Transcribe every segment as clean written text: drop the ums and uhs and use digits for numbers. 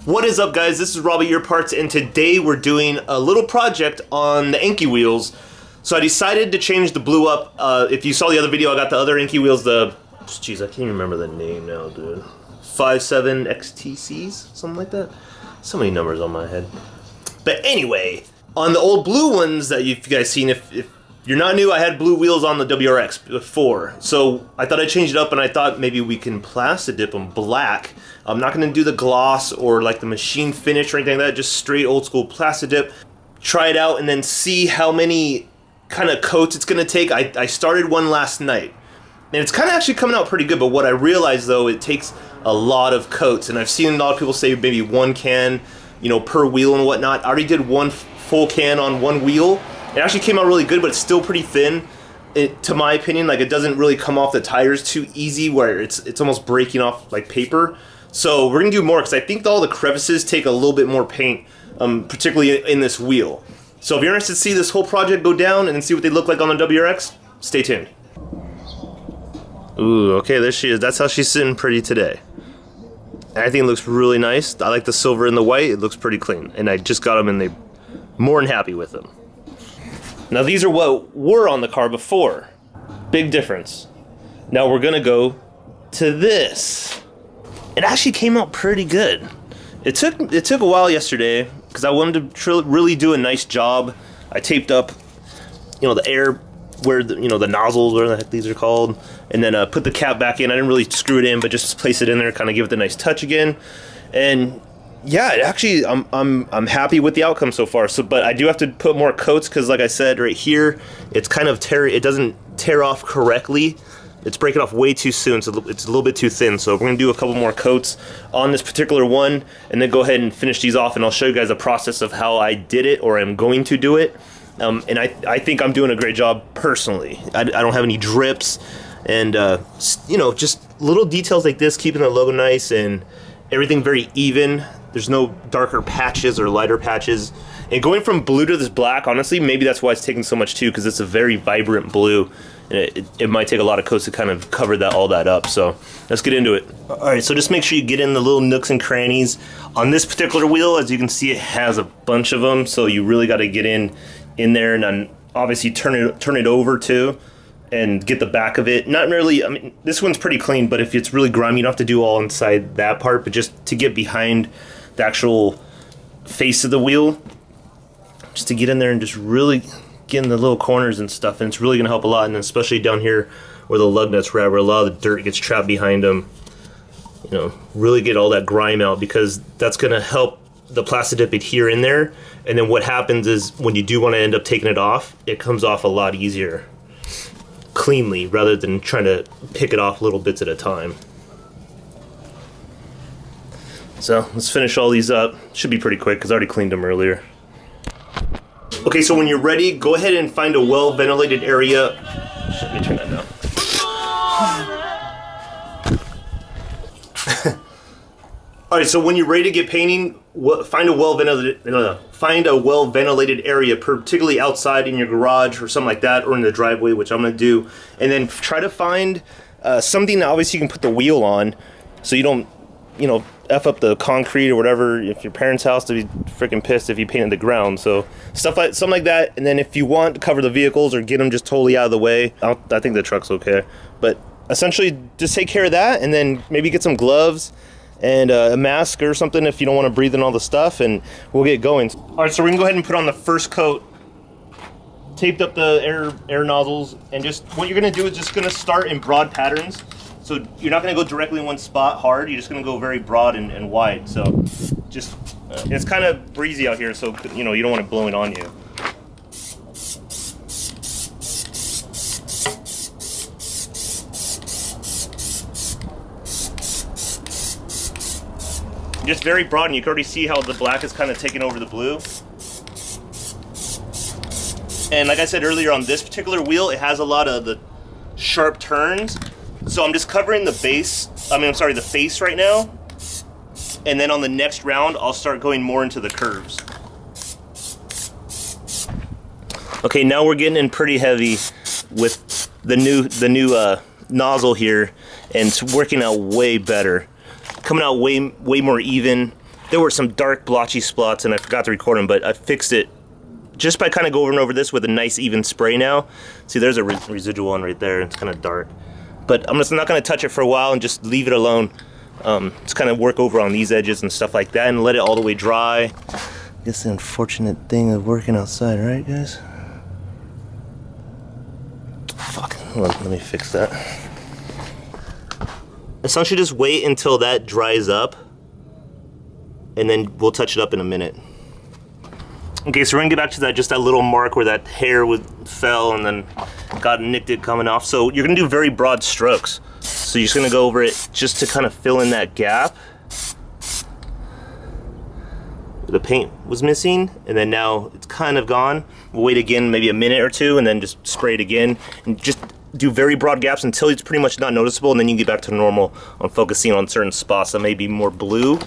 What is up, guys? This is Robbie Ear Parts, and today we're doing a little project on the Enkei wheels. So I decided to change the blue up. If you saw the other video, I got the other Enkei wheels, jeez, I can't even remember the name now, dude. 57 XTCs, something like that. So many numbers on my head. But anyway, on the old blue ones that you guys seen, if you're not new, I had blue wheels on the WRX before. So I thought I'd change it up, and I thought maybe we can plastidip them black. I'm not going to do the gloss or like the machine finish or anything like that, just straight old school plastidip. Try it out and then see how many kind of coats it's going to take. I started one last night, and it's kind of actually coming out pretty good, but what I realized though, it takes a lot of coats, and I've seen a lot of people say maybe one can, you know, per wheel and whatnot. I already did one full can on one wheel. It actually came out really good, but it's still pretty thin. To my opinion, like, it doesn't really come off the tires too easy, where it's almost breaking off like paper. So we're gonna do more, because I think all the crevices take a little bit more paint, particularly in this wheel. So if you're interested to see this whole project go down and then see what they look like on the WRX, stay tuned. Ooh, okay, there she is. That's how she's sitting pretty today. And I think it looks really nice. I like the silver and the white. It looks pretty clean. And I just got them, and they're more than happy with them. Now these are what were on the car before. Big difference. Now we're gonna go to this. It actually came out pretty good. It took a while yesterday because I wanted to really do a nice job. I taped up, you know, the air where the, you know, the nozzles, whatever the heck these are called, and then put the cap back in. I didn't really screw it in, but just place it in there, kind of give it the nice touch again. And yeah, it actually, I'm happy with the outcome so far. So, but I do have to put more coats because, like I said, right here, it's kind of it doesn't tear off correctly. It's breaking off way too soon, so it's a little bit too thin. So we're gonna do a couple more coats on this particular one, and then go ahead and finish these off, and I'll show you guys the process of how I did it, or I'm going to do it. And I think I'm doing a great job personally. I don't have any drips, and you know, just little details like this, keeping the logo nice and everything very even. There's no darker patches or lighter patches. And going from blue to this black, honestly, maybe that's why it's taking so much too, because it's a very vibrant blue. And it might take a lot of coats to kind of cover all that up. So let's get into it. Alright, so just make sure you get in the little nooks and crannies. On this particular wheel, as you can see, it has a bunch of them, so you really got to get in there, and then obviously turn it over too, and get the back of it. Not really, I mean, this one's pretty clean, but if it's really grimy, you don't have to do all inside that part, but just to get behind the actual face of the wheel, just to get in there and just really get in the little corners and stuff, and it's really gonna help a lot. And then especially down here where the lug nuts were at, where a lot of the dirt gets trapped behind them, you know, really get all that grime out, because that's gonna help the plastidip adhere in there. And then what happens is, when you do want to end up taking it off, it comes off a lot easier cleanly, rather than trying to pick it off little bits at a time. So let's finish all these up. Should be pretty quick because I already cleaned them earlier. Okay, so when you're ready, go ahead and find a well-ventilated area. Let me turn that down. Alright, so when you're ready to get painting, find a well-ventilated area, particularly outside in your garage or something like that, or in the driveway, which I'm going to do. And then try to find something that obviously you can put the wheel on, so you don't, you know, F up the concrete or whatever. If your parents' house, to be freaking pissed if you painted the ground. So something like that. And then if you want to cover the vehicles or get them just totally out of the way, I think the truck's okay. But essentially, just take care of that, and then maybe get some gloves and a mask or something if you don't want to breathe in all the stuff, and we'll get going. All right, so we're gonna go ahead and put on the first coat. Taped up the air nozzles, and just what you're gonna do is just gonna start in broad patterns. So you're not going to go directly in one spot hard. You're just going to go very broad and wide. So just, it's kind of breezy out here, so you know, you don't want it blowing on you. Just very broad, and you can already see how the black is kind of taking over the blue. And like I said earlier, on this particular wheel, it has a lot of the sharp turns. So I'm just covering the face right now, and then on the next round I'll start going more into the curves. Okay, now we're getting in pretty heavy with the new nozzle here, and it's working out way better, coming out way more even. there were some dark blotchy spots and I forgot to record them, but I fixed it just by kind of going over this with a nice even spray now. See, there's a residual one right there. It's kind of dark. But I'm just not going to touch it for a while and just leave it alone. Just kind of work over on these edges and stuff like that and let it all the way dry. I guess the unfortunate thing of working outside, right guys? Fuck, hold on, let me fix that. Essentially just wait until that dries up and then we'll touch it up in a minute. Okay, so we're gonna get back to that, just that little mark where that hair fell and then got nicked it coming off. So you're gonna do very broad strokes. So you're just gonna go over it just to kind of fill in that gap. The paint was missing, and then now it's kind of gone. We'll wait again, maybe a minute or two, and then just spray it again. And just do very broad gaps until it's pretty much not noticeable, and then you can get back to normal on focusing on certain spots that may be more blue,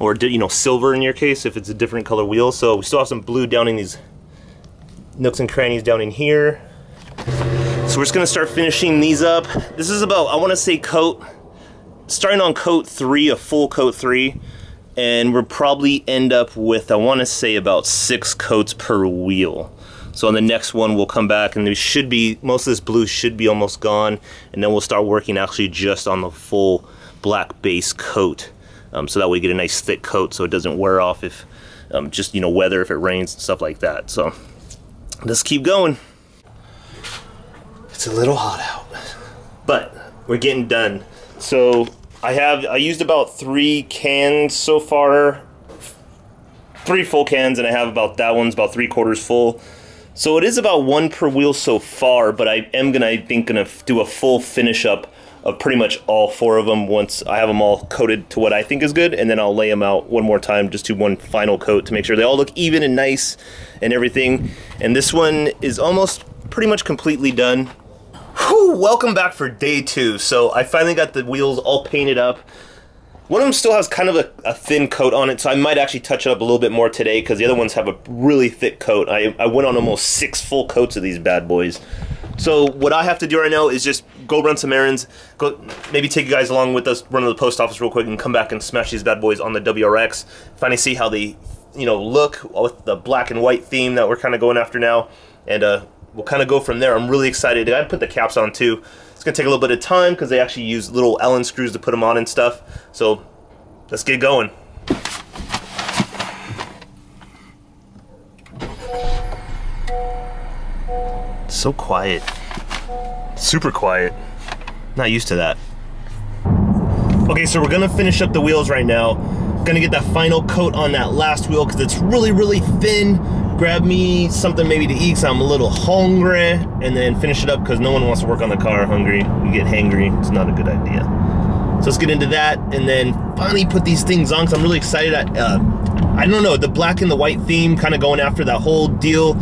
or you know, silver in your case if it's a different color wheel. So we still have some blue down in these nooks and crannies down in here. So we're just gonna start finishing these up. This is about, I wanna say starting on coat 3, a full coat 3, and we'll probably end up with, I wanna say about 6 coats per wheel. So on the next one we'll come back and there should be, most of this blue should be almost gone, and then we'll start working actually just on the full black base coat. So that way we get a nice thick coat so it doesn't wear off if just, you know, weather, if it rains and stuff like that. So let's keep going. It's a little hot out, but we're getting done. So I used about 3 cans so far, 3 full cans, and I have about, that one's about 3/4 full. So it is about 1 per wheel so far, but I am gonna, I think, do a full finish up of pretty much all 4 of them once I have them all coated to what I think is good, and then I'll lay them out one more time, just do one final coat to make sure they all look even and nice and everything. And this one is almost pretty much completely done. Whew, welcome back for day 2. So I finally got the wheels all painted up. One of them still has kind of a thin coat on it, so I might actually touch it up a little bit more today because the other ones have a really thick coat. I went on almost 6 full coats of these bad boys. So what I have to do right now is just go run some errands, go maybe take you guys along with us, run to the post office real quick, and come back and smash these bad boys on the WRX. Finally see how they, you know, look with the black and white theme that we're kind of going after now, and we'll kind of go from there. I'm really excited. I put the caps on too. It's gonna take a little bit of time because they actually use little Allen screws to put them on and stuff. So let's get going. So quiet. Super quiet. Not used to that. Okay, so we're gonna finish up the wheels right now. Gonna get that final coat on that last wheel because it's really, really thin. Grab me something maybe to eat because I'm a little hungry, and then finish it up because no one wants to work on the car hungry. You get hangry, it's not a good idea. So let's get into that and then finally put these things on because I'm really excited. I don't know, the black and the white theme, kind of going after that whole deal.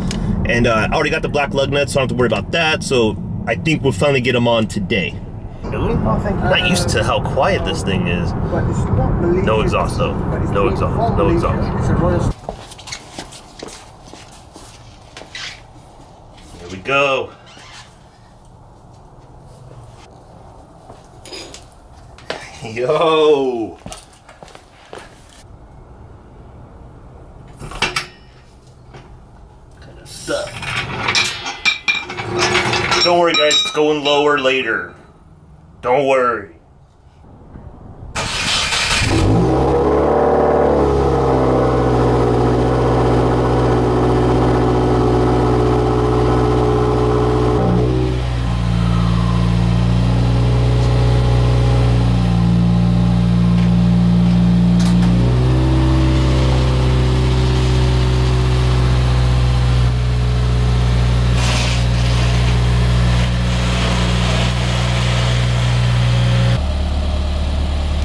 And I already got the black lug nuts, so I don't have to worry about that. So I think we'll finally get them on today. Not used to how quiet this thing is. No exhaust though. No exhaust. No exhaust. Here we go. Yo. Stuff. Don't worry guys, it's going lower later. Don't worry.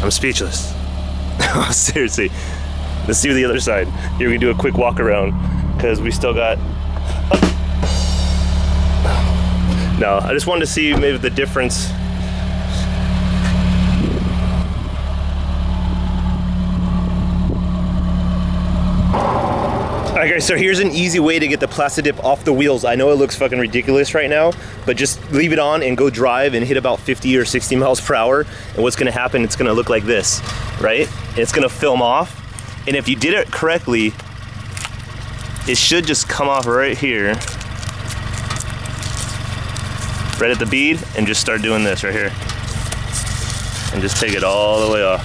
I'm speechless. Seriously. Let's do the other side. Here we can do a quick walk around because we still got... No, I just wanted to see maybe the difference. Alright guys, so here's an easy way to get the plastidip off the wheels. I know it looks fucking ridiculous right now, but just leave it on and go drive and hit about 50 or 60 miles per hour. And what's gonna happen, it's gonna look like this, right? And it's gonna film off. And if you did it correctly, it should just come off right here, right at the bead, and just start doing this right here. And just take it all the way off.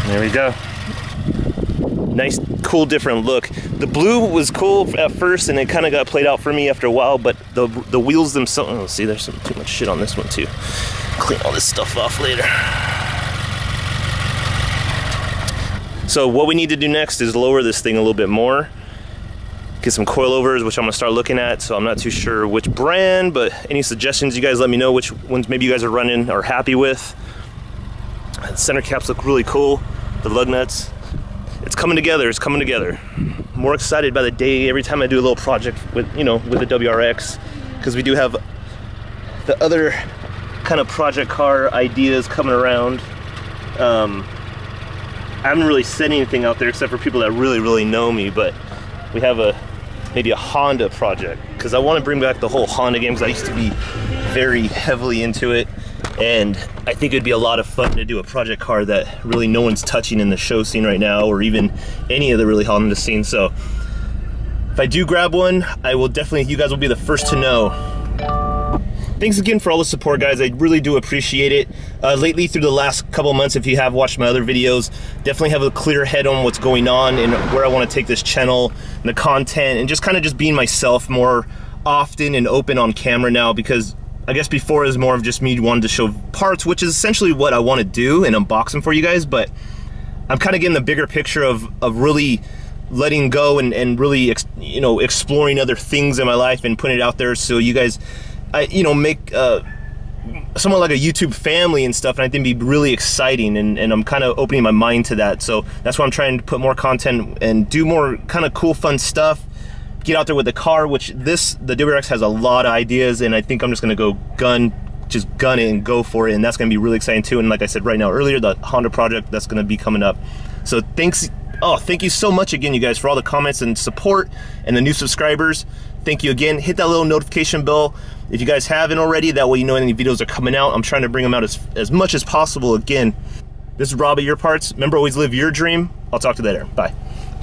There we go. Nice, cool, different look. The blue was cool at first, and it kind of got played out for me after a while, but the wheels themselves, oh, see, there's too much shit on this one too. Clean all this stuff off later. So what we need to do next is lower this thing a little bit more. Get some coilovers, which I'm gonna start looking at, so I'm not too sure which brand, but any suggestions, you guys let me know which ones maybe you guys are running or happy with. The center caps look really cool. The lug nuts. It's coming together, it's coming together. More excited by the day every time I do a little project with, you know, with the WRX, because we do have the other kind of project car ideas coming around. I haven't really said anything out there except for people that really know me, but we have maybe a Honda project, because I want to bring back the whole Honda game, because I used to be very heavily into it, and I think it'd be a lot of fun to do a project car that really no one's touching in the show scene right now, or even any of the really Honda scene. So if I do grab one, I will definitely, you guys will be the first to know. Thanks again for all the support, guys. I really do appreciate it. Lately, through the last couple months, if you have watched my other videos, definitely have a clear head on what's going on and where I want to take this channel and the content, and just kind of just being myself more often and open on camera now, because I guess before it was more of just me wanting to show parts, which is essentially what I want to do and unbox them for you guys, but I'm kind of getting the bigger picture of really letting go and really you know, exploring other things in my life and putting it out there so you guys, you know, make somewhat like a YouTube family and stuff, and I think it'd be really exciting, and I'm kind of opening my mind to that. So that's why I'm trying to put more content and do more kind of cool, fun stuff. Get out there with the car, which the WRX has a lot of ideas, and I think I'm just gonna go just gun it and go for it, and that's gonna be really exciting too. And like I said right now earlier, the Honda project that's gonna be coming up. So thank you so much again, you guys, for all the comments and support and the new subscribers. Thank you again. Hit that little notification bell if you guys haven't already. That way you know any videos are coming out. I'm trying to bring them out as much as possible. Again, this is Rob at Your Parts. Remember, always live your dream. I'll talk to you later. Bye.